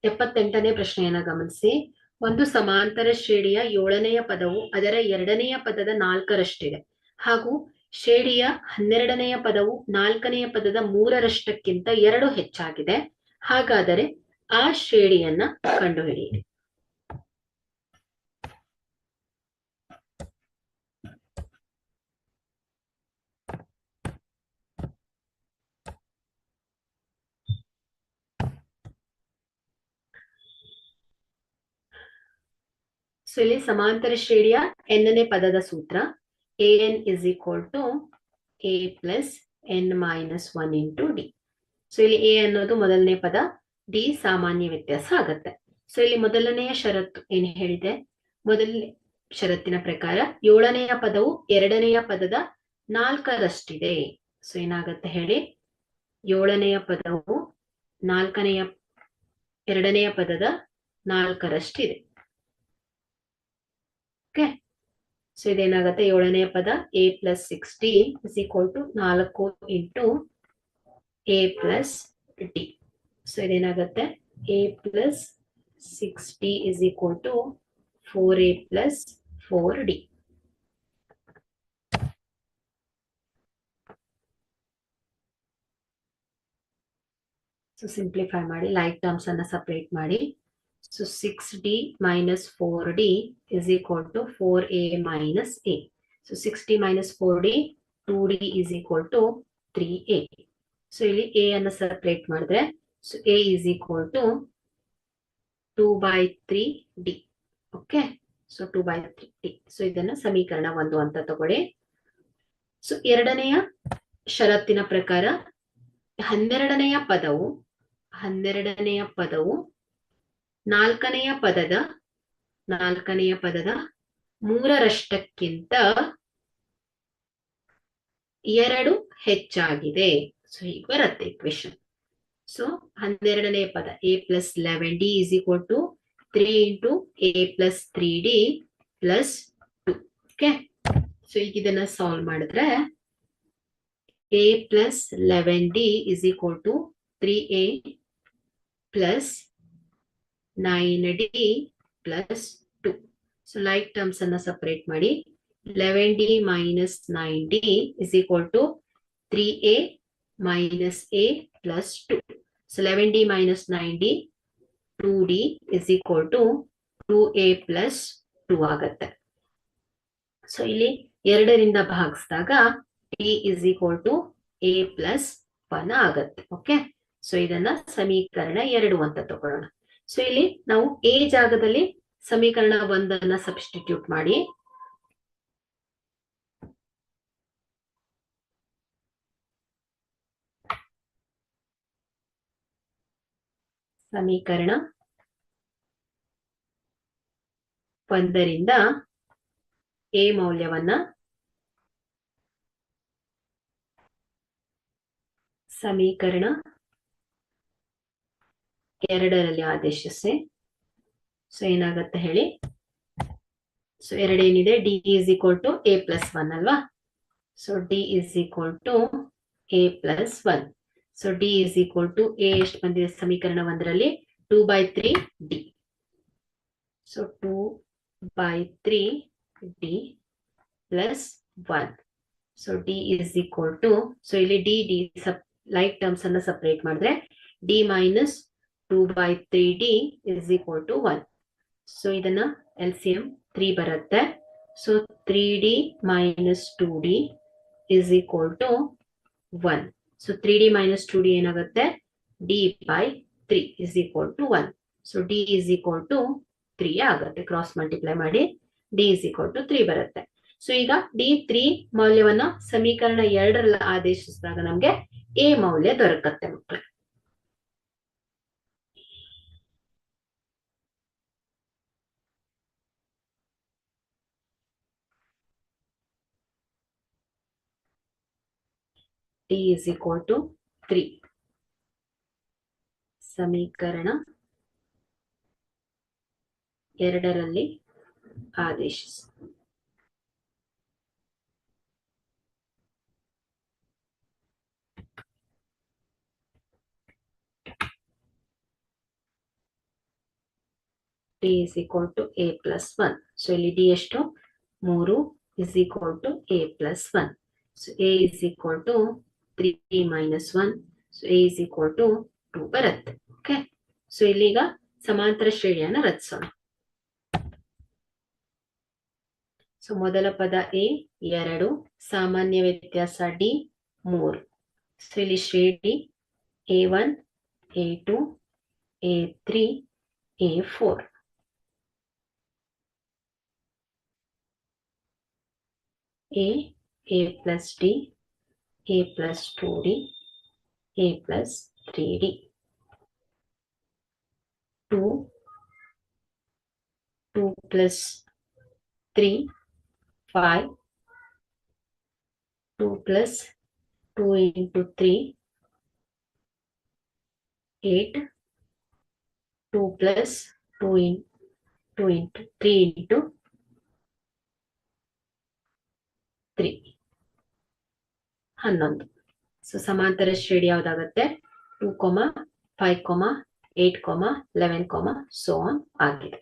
78ನೇ ಪ್ರಶ್ನೆಯನ್ನ ಗಮನಿಸಿ. ಒಂದು ಸಮಾಂತರ ಶ್ರೇಣಿಯ 7ನೆಯ ಪದವು ಅದರ 2ನೆಯ ಪದದ 4ರಷ್ಟಿದೆ ಹಾಗೂ ಶ್ರೇಣಿಯ 12ನೆಯ ಪದವು 4ನೆಯ ಪದದ 3ರಷ್ಟಕ್ಕಿಂತ 2 ಹೆಚ್ಚಾಗಿದೆ. ಹಾಗಾದರೆ ಆ ಶ್ರೇಣಿಯನ್ನ ಕಂಡುಹಿಡಿಯಿರಿ. ಸೊ ಇಲ್ಲಿ ಸಮಾಂತರ ಶ್ರೇಣಿಯ ಎನ್ನೇ ಪದದ ಸೂತ್ರ an is equal to a plus n minus 1 into d. So ಇಲ್ಲಿ a ಅನ್ನೋದು ಮೊದಲನೇ ಪದ, d ಸಾಮಾನ್ಯ ವ್ಯತ್ಯಾಸ ಆಗತ್ತೆ. ಸೊ ಇಲ್ಲಿ ಮೊದಲನೆಯ ಷರತ್ತು ಏನು ಹೇಳಿದೆ? ಮೊದಲನೇ ಷರತ್ತಿನ ಪ್ರಕಾರ 7ನೆಯ ಪದವು 2ನೆಯ ಪದದ 4ರಷ್ಟಿದೆ. ಸೊ ಏನಾಗತ್ತೆ ಹೇಳಿ? 7ನೆಯ ಪದವು 2ನೆಯ ಪದದ 4ರಷ್ಟಿದೆ. Okay, so ಇದೇನಾಗುತ್ತೆ? 7ನೆಯ ಪದ a plus 6d is equal to 4 into a plus d. So ಇದೇನಾಗುತ್ತೆ? a plus 6d is equal to 4a plus 4d. So simplify ಮಾಡಿ, ಲೈಕ್ ಟರ್ಮ್ಸ್ ಅನ್ನ ಸಪರೇಟ್ ಮಾಡಿ. So 6d minus 4d is equal to 4a minus a. So 6d minus 4d, 2d is equal to 3a. So ಇಲ್ಲಿ a ಅನ್ನ separate ಮಾಡಿದ್ರೆ so a is equal to 2 by 3d. Okay, so 2 by 3d. So ಇದನ್ನ ಸಮೀಕರಣ 1 ಅಂತ ತಗೊಳ್ಳಿ. So ಎರಡನೆಯ ಷರತ್ತಿನ ಪ್ರಕಾರ 12ನೆಯ ಪದವು 4ನೆಯ ಪದದ 3ರಷ್ಟಕ್ಕಿಂತ 2 ಹೆಚ್ಚಾಗಿದೆ. ಸೊ ಹೀಗೆ ಬರುತ್ತೆ ಇಕ್ವೇಶನ್. ಸೊ 12ನೇ ಪದ a plus 11d is equal to 3 into a plus 3d plus 2. Okay, so ಈಗ ಇದನ್ನ ಸಾಲ್ವ್ ಮಾಡಿದ್ರೆ a plus 11d is equal to 3a plus 9d plus 2. So like terms ಅನ್ನ ಸಪರೇಟ್ ಮಾಡಿ. 11d minus 9d is equal to 3a minus a plus 2. So 11d minus 9d, 2d is equal to 2a plus 2 ಆಗುತ್ತೆ. So ಇಲ್ಲಿ 2ರಿಂದ ಭಾಗಿಸಿದಾಗ d is equal to a plus 1 ಆಗುತ್ತೆ. Okay, so ಇದನ್ನ ಸಮೀಕರಣ 2 ಅಂತ ತಗೊಳ್ಳೋಣ. ಸೊ ಇಲ್ಲಿ ನಾವು a ಜಾಗದಲ್ಲಿ ಸಮೀಕರಣ 1 ಸಬ್ಸ್ಟಿಟ್ಯೂಟ್ ಮಾಡಿ. ಸಮೀಕರಣ 1ರಿಂದ a ಮೌಲ್ಯವನ್ನ ಸಮೀಕರಣ 2ರಲ್ಲಿ ಆದೇಶಿಸಿ. ಸೊ ಏನಾಗತ್ತೆ ಹೇಳಿ? ಸೊ 2 ಏನಿದೆ? d is equal to a plus 1 ಅಲ್ವಾ? So d is equal to a plus 1. So d is equal to a ಎಷ್ಟು ಬಂದಿದೆ ಸಮೀಕರಣ 1ರಲ್ಲಿ? 2 by 3d. So 2 by 3d plus 1. So d is equal to, so ಇಲ್ಲಿ d like terms ಅನ್ನ separate ಮಾಡಿದ್ರೆ d minus 2 by 3d is equal to 1. So ಇದನ್ನ LCM 3 ಬರುತ್ತೆ. So 3d minus 2d is equal to 1. So 3d minus 2d ಏನಾಗುತ್ತೆ? d by 3 is equal to 1. So d is equal to 3 ಆಗುತ್ತೆ. Cross multiply ಮಾಡಿ d is equal to 3 ಬರುತ್ತೆ. So ಈಗ d3 ಮೌಲ್ಯವನ್ನ ಸಮೀಕರಣ 2ರಲ್ಲಿ ಆದೇಶಿಸಿದಾಗ ನಮ್ಗೆ a ಮೌಲ್ಯ ದೊರಕತ್ತೆ ಮಕ್ಕಳು. d is equal to 3 ಸಮೀಕರಣ 2ರಲ್ಲಿ ಆದೇಶಿಸಿ. D is equal to A plus 1. So ಇಲ್ಲಿ ಡಿ ಎಷ್ಟು 3 is equal to A plus 1. So A is equal to 3 minus 1. So A is equal to 2 ಬರುತ್ತೆ. ಓಕೆ, ಸೊ ಇಲ್ಲಿಗ ಸಮಾಂತರ ಶ್ರೇಣಿಯನ್ನು ರಚಿಸೋಣ. ಸೊ ಮೊದಲ ಪದ ಎ 2, ಸಾಮಾನ್ಯ ವ್ಯತ್ಯಾಸ ಡಿ 3. ಸೊ ಇಲ್ಲಿ ಶ್ರೇಣಿ A1, A2, A3, A4. A plus D, A plus 2D, A plus 3D. 2 plus 3, 5. 2 plus 2 into 3, 8. 2 plus 2 into 3 into 3, 11. So ಸಮಾಂತರ ಶ್ರೇಣಿ ಯಾವ್ದಾಗುತ್ತೆ 2, 5, 8, 11, so on ಆಗಿದೆ.